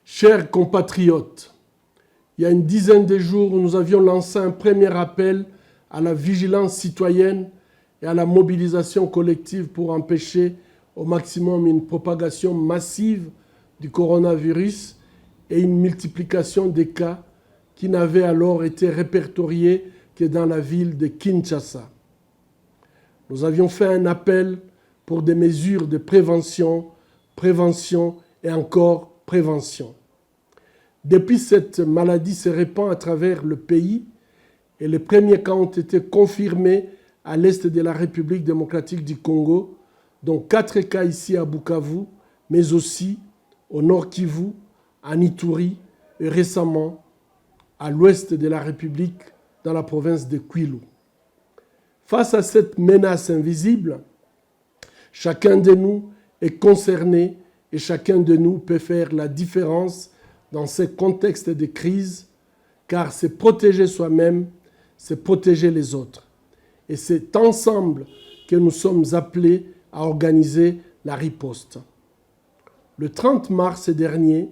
Chers compatriotes, il y a une dizaine de jours, nous avions lancé un premier appel à la vigilance citoyenne et à la mobilisation collective pour empêcher au maximum une propagation massive du coronavirus et une multiplication des cas qui n'avaient alors été répertoriés que dans la ville de Kinshasa. Nous avions fait un appel pour des mesures de prévention et encore prévention. Depuis, cette maladie se répand à travers le pays et les premiers cas ont été confirmés à l'est de la République démocratique du Congo, dont 4 cas ici à Bukavu, mais aussi au Nord Kivu, à Ituri et récemment à l'ouest de la République dans la province de Kwilu. Face à cette menace invisible, chacun de nous est concerné et chacun de nous peut faire la différence dans ce contexte de crise, car c'est protéger soi-même, c'est protéger les autres. Et c'est ensemble que nous sommes appelés à organiser la riposte. Le 30 mars dernier,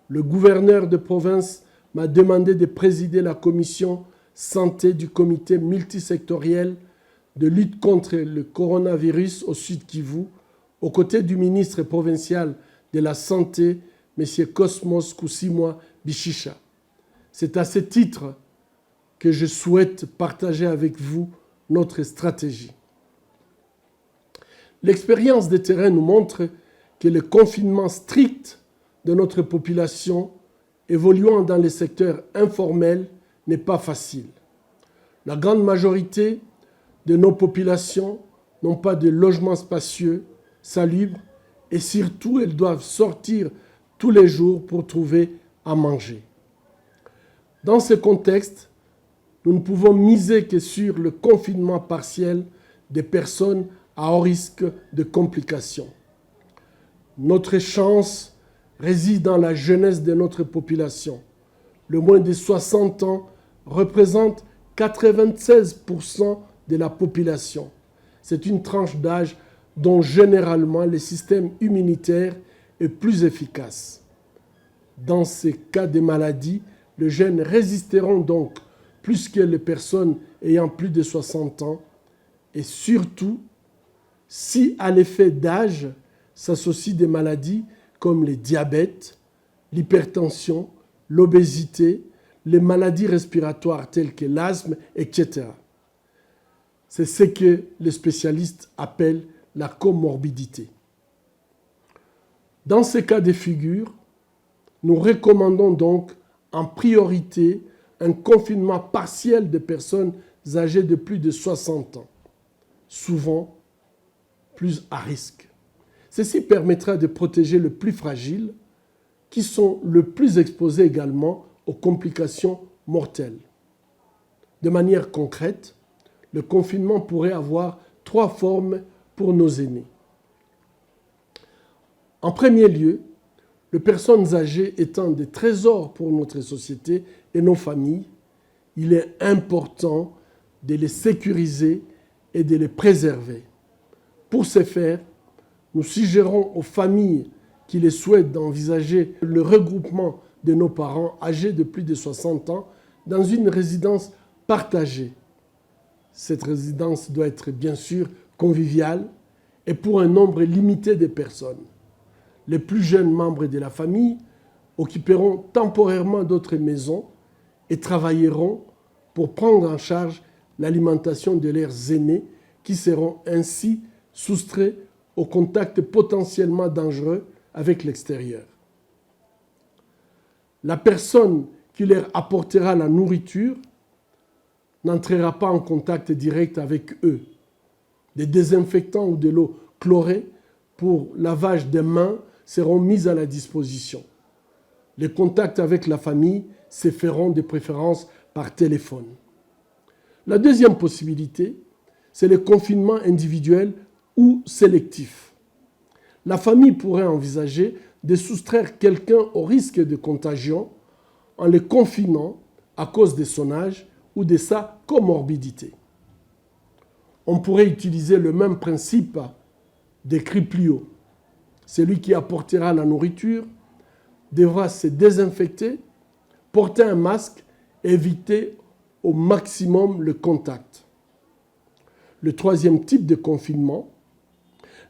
le gouverneur de province m'a demandé de présider la commission santé du comité multisectoriel de lutte contre le coronavirus au Sud Kivu, aux côtés du ministre provincial de la Santé, M. Cosmos Kusimwa Bishisha. C'est à ce titre que je souhaite partager avec vous notre stratégie. L'expérience de terrain nous montre que le confinement strict de notre population évoluant dans les secteurs informels n'est pas facile. La grande majorité de nos populations n'ont pas de logement spacieux, salubre, et surtout elles doivent sortir tous les jours pour trouver à manger. Dans ce contexte, nous ne pouvons miser que sur le confinement partiel des personnes à haut risque de complications. Notre chance réside dans la jeunesse de notre population. Le moins de 60 ans représente 96% de la population. C'est une tranche d'âge dont généralement le système immunitaire est plus efficace. Dans ces cas de maladie, les jeunes résisteront donc plus que les personnes ayant plus de 60 ans. Et surtout, si à l'effet d'âge s'associent des maladies comme le diabète, l'hypertension, l'obésité, les maladies respiratoires telles que l'asthme, etc. C'est ce que les spécialistes appellent la comorbidité. Dans ces cas de figure, nous recommandons donc en priorité un confinement partiel des personnes âgées de plus de 60 ans, souvent plus à risque. Ceci permettra de protéger les plus fragiles, qui sont le plus exposés également aux complications mortelles. De manière concrète, le confinement pourrait avoir 3 formes pour nos aînés. En premier lieu, les personnes âgées étant des trésors pour notre société et nos familles, il est important de les sécuriser et de les préserver. Pour ce faire, nous suggérons aux familles qui les souhaitent d'envisager le regroupement de nos parents âgés de plus de 60 ans dans une résidence partagée. Cette résidence doit être bien sûr conviviale et pour un nombre limité de personnes. Les plus jeunes membres de la famille occuperont temporairement d'autres maisons et travailleront pour prendre en charge l'alimentation de leurs aînés qui seront ainsi soustraits au contact potentiellement dangereux avec l'extérieur. La personne qui leur apportera la nourriture n'entrera pas en contact direct avec eux. Des désinfectants ou de l'eau chlorée pour lavage des mains seront mis à la disposition. Les contacts avec la famille se feront de préférence par téléphone. La deuxième possibilité, c'est le confinement individuel ou sélectif. La famille pourrait envisager de soustraire quelqu'un au risque de contagion en le confinant à cause de son âge ou de sa comorbidité. On pourrait utiliser le même principe décrit plus haut. Celui qui apportera la nourriture devra se désinfecter, porter un masque et éviter au maximum le contact. Le troisième type de confinement,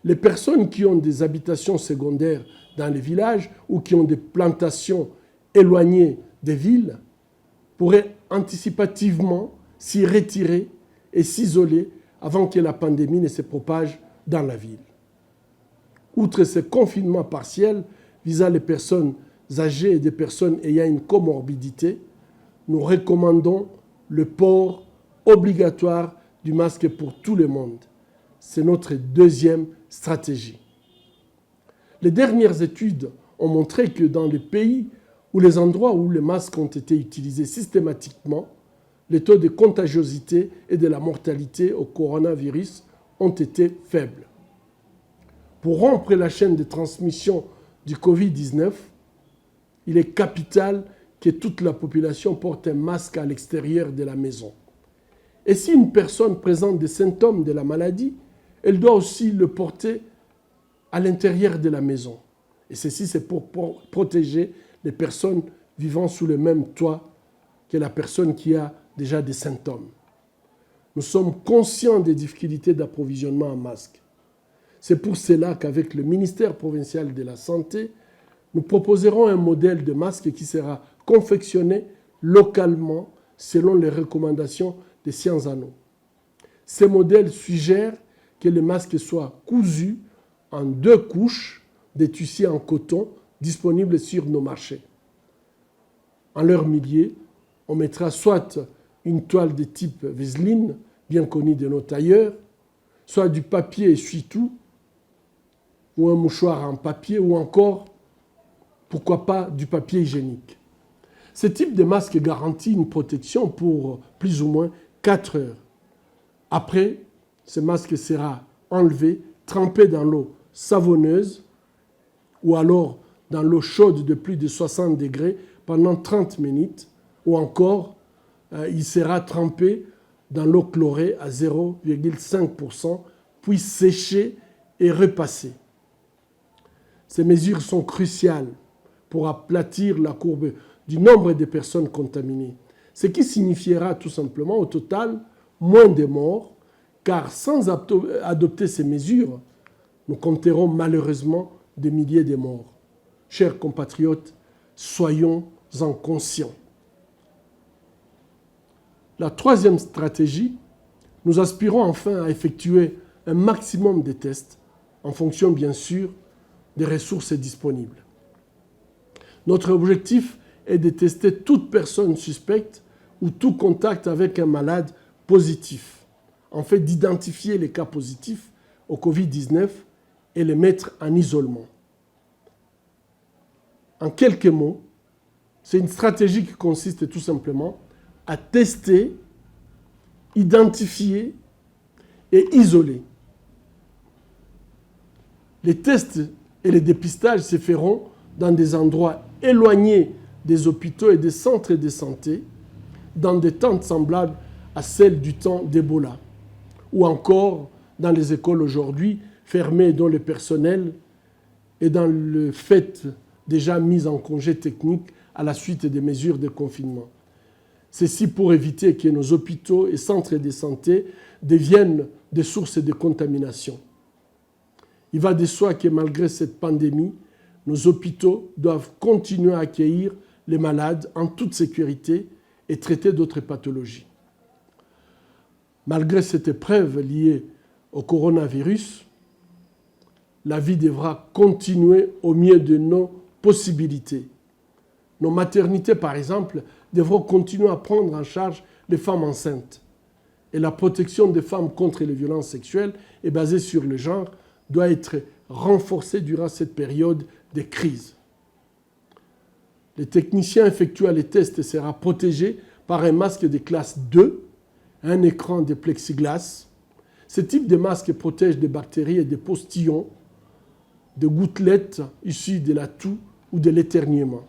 les personnes qui ont des habitations secondaires dans les villages ou qui ont des plantations éloignées des villes pourraient anticipativement s'y retirer et s'isoler avant que la pandémie ne se propage dans la ville. Outre ce confinement partiel visant les personnes âgées et des personnes ayant une comorbidité, nous recommandons le port obligatoire du masque pour tout le monde. C'est notre deuxième stratégie. Les dernières études ont montré que dans les pays ou les endroits où les masques ont été utilisés systématiquement, les taux de contagiosité et de la mortalité au coronavirus ont été faibles. Pour rompre la chaîne de transmission du Covid-19, il est capital que toute la population porte un masque à l'extérieur de la maison. Et si une personne présente des symptômes de la maladie, elle doit aussi le porter à l'intérieur de la maison. Et ceci, c'est pour protéger les personnes vivant sous le même toit que la personne qui a déjà des symptômes. Nous sommes conscients des difficultés d'approvisionnement en masques. C'est pour cela qu'avec le ministère provincial de la Santé, nous proposerons un modèle de masque qui sera confectionné localement selon les recommandations de Sciences Anno. Ce modèle suggère que les masques soient cousus en 2 couches de tissu en coton disponibles sur nos marchés. En leur milieu, on mettra soit une toile de type Véseline, bien connue de nos tailleurs, soit du papier essuie-tout, ou un mouchoir en papier, ou encore, pourquoi pas, du papier hygiénique. Ce type de masque garantit une protection pour plus ou moins 4 heures. Après, ce masque sera enlevé, trempé dans l'eau savonneuse ou alors dans l'eau chaude de plus de 60 degrés pendant 30 minutes, ou encore il sera trempé dans l'eau chlorée à 0,5%, puis séché et repassé. Ces mesures sont cruciales pour aplatir la courbe du nombre de personnes contaminées, ce qui signifiera tout simplement au total moins de morts, car sans adopter ces mesures, nous compterons malheureusement des milliers de morts. Chers compatriotes, soyons-en conscients. La troisième stratégie, nous aspirons enfin à effectuer un maximum de tests, en fonction bien sûr des ressources disponibles. Notre objectif est de tester toute personne suspecte ou tout contact avec un malade positif, en fait d'identifier les cas positifs au Covid-19 et les mettre en isolement. En quelques mots, c'est une stratégie qui consiste tout simplement à tester, identifier et isoler. Les tests et les dépistages se feront dans des endroits éloignés des hôpitaux et des centres de santé, dans des tentes semblables à celles du temps d'Ebola, ou encore dans les écoles aujourd'hui fermées dont le personnel est dans le fait déjà mis en congé technique à la suite des mesures de confinement. Ceci pour éviter que nos hôpitaux et centres de santé deviennent des sources de contamination. Il va de soi que malgré cette pandémie, nos hôpitaux doivent continuer à accueillir les malades en toute sécurité et traiter d'autres pathologies. Malgré cette épreuve liée au coronavirus, la vie devra continuer au mieux de nos possibilités. Nos maternités, par exemple, devront continuer à prendre en charge les femmes enceintes. Et la protection des femmes contre les violences sexuelles est basée sur le genre, doit être renforcée durant cette période de crise. Les techniciens effectuant les tests seront protégés par un masque de classe 2, un écran de plexiglas. Ce type de masque protège des bactéries et des postillons, de gouttelettes issues de la toux ou de l'éternuement.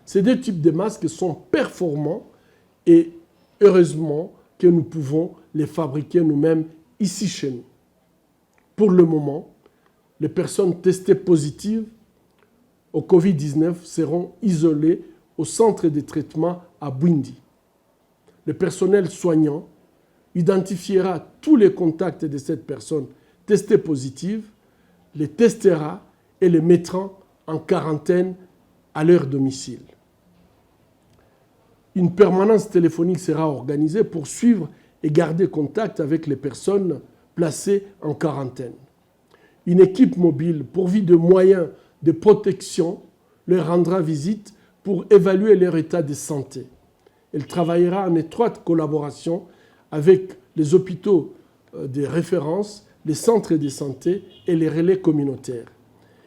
Ces 2 types de masques sont performants et heureusement que nous pouvons les fabriquer nous-mêmes ici chez nous. Pour le moment, les personnes testées positives au Covid-19 seront isolés au centre de traitement à Bwindi. Le personnel soignant identifiera tous les contacts de cette personne testée positive, les testera et les mettra en quarantaine à leur domicile. Une permanence téléphonique sera organisée pour suivre et garder contact avec les personnes placées en quarantaine. Une équipe mobile pourvue de moyens de protection leur rendra visite pour évaluer leur état de santé. Elle travaillera en étroite collaboration avec les hôpitaux de référence, les centres de santé et les relais communautaires.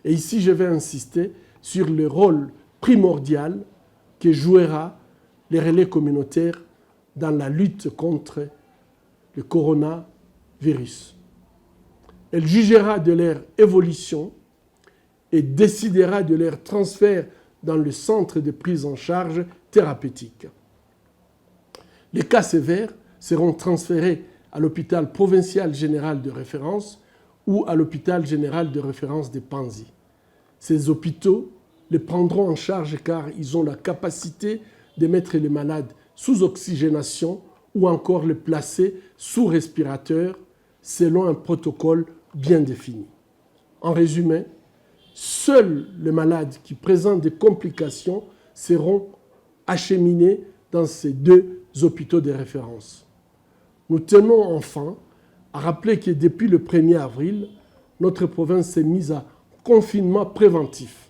Et ici, je vais insister sur le rôle primordial que jouera les relais communautaires dans la lutte contre le coronavirus. Elle jugera de leur évolution et décidera de leur transfert dans le centre de prise en charge thérapeutique. Les cas sévères seront transférés à l'hôpital provincial général de référence ou à l'hôpital général de référence de Panzi. Ces hôpitaux les prendront en charge car ils ont la capacité de mettre les malades sous oxygénation ou encore les placer sous respirateur selon un protocole bien défini. En résumé, seuls les malades qui présentent des complications seront acheminés dans ces deux hôpitaux de référence. Nous tenons enfin à rappeler que depuis le 1er avril, notre province s'est mise à confinement préventif.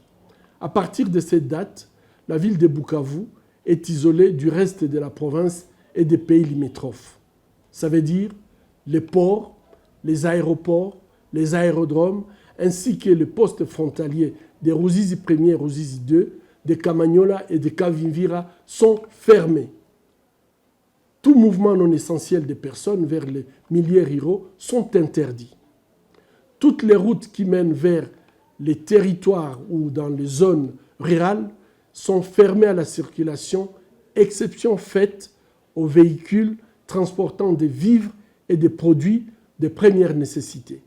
À partir de cette date, la ville de Bukavu est isolée du reste de la province et des pays limitrophes. Ça veut dire les ports, les aéroports, les aérodromes, ainsi que les postes frontaliers de Ruzizi 1er et Ruzizi 2, de Kamanyola et de Kavimvira sont fermés. Tout mouvement non essentiel de personnes vers les milieux ruraux sont interdits. Toutes les routes qui mènent vers les territoires ou dans les zones rurales sont fermées à la circulation, exception faite aux véhicules transportant des vivres et des produits de première nécessité.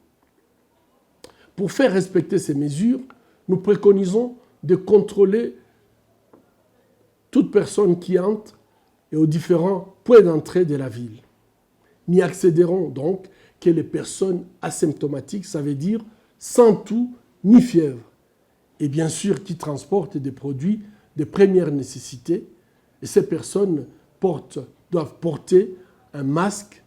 Pour faire respecter ces mesures, nous préconisons de contrôler toute personne qui entre et aux différents points d'entrée de la ville. N'y accéderont donc que les personnes asymptomatiques, ça veut dire sans toux ni fièvre, et bien sûr qui transportent des produits de première nécessité. Et ces personnes doivent porter un masque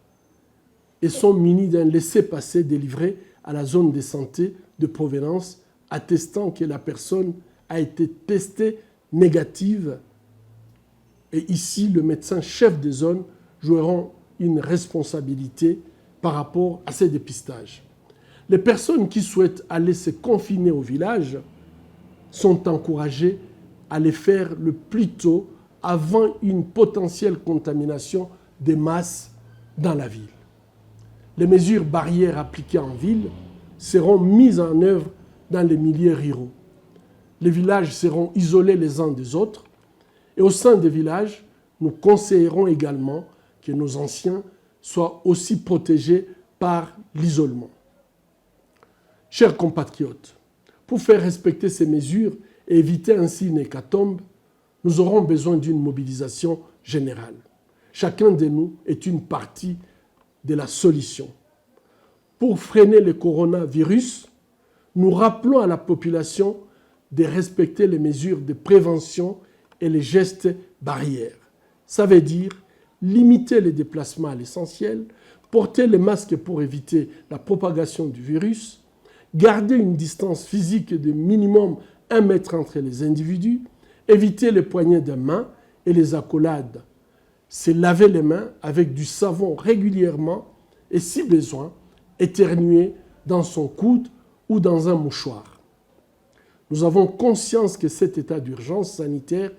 et sont munis d'un laissez-passer délivré à la zone de santé de provenance attestant que la personne a été testée négative. Et ici, le médecin chef de zone jouera une responsabilité par rapport à ces dépistages. Les personnes qui souhaitent aller se confiner au village sont encouragées à les faire le plus tôt avant une potentielle contamination des masses dans la ville. Les mesures barrières appliquées en ville seront mises en œuvre dans les milieux ruraux. Les villages seront isolés les uns des autres et au sein des villages, nous conseillerons également que nos anciens soient aussi protégés par l'isolement. Chers compatriotes, pour faire respecter ces mesures et éviter ainsi une hécatombe, nous aurons besoin d'une mobilisation générale. Chacun de nous est une partie de la solution. Pour freiner le coronavirus, nous rappelons à la population de respecter les mesures de prévention et les gestes barrières. Ça veut dire limiter les déplacements à l'essentiel, porter les masques pour éviter la propagation du virus, garder une distance physique de minimum 1 mètre entre les individus, éviter les poignées de main et les accolades, se laver les mains avec du savon régulièrement et, si besoin, éternuer dans son coude ou dans un mouchoir. Nous avons conscience que cet état d'urgence sanitaire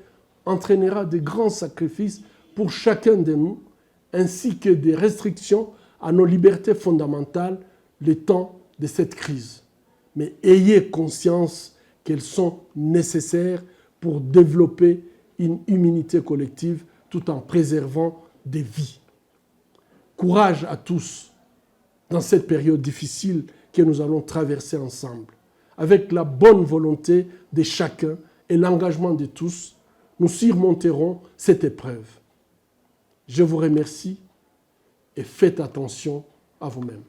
entraînera de grands sacrifices pour chacun de nous, ainsi que des restrictions à nos libertés fondamentales le temps de cette crise. Mais ayez conscience qu'elles sont nécessaires pour développer une immunité collective tout en préservant des vies. Courage à tous dans cette période difficile que nous allons traverser ensemble. avec la bonne volonté de chacun et l'engagement de tous, nous surmonterons cette épreuve. Je vous remercie et faites attention à vous-même.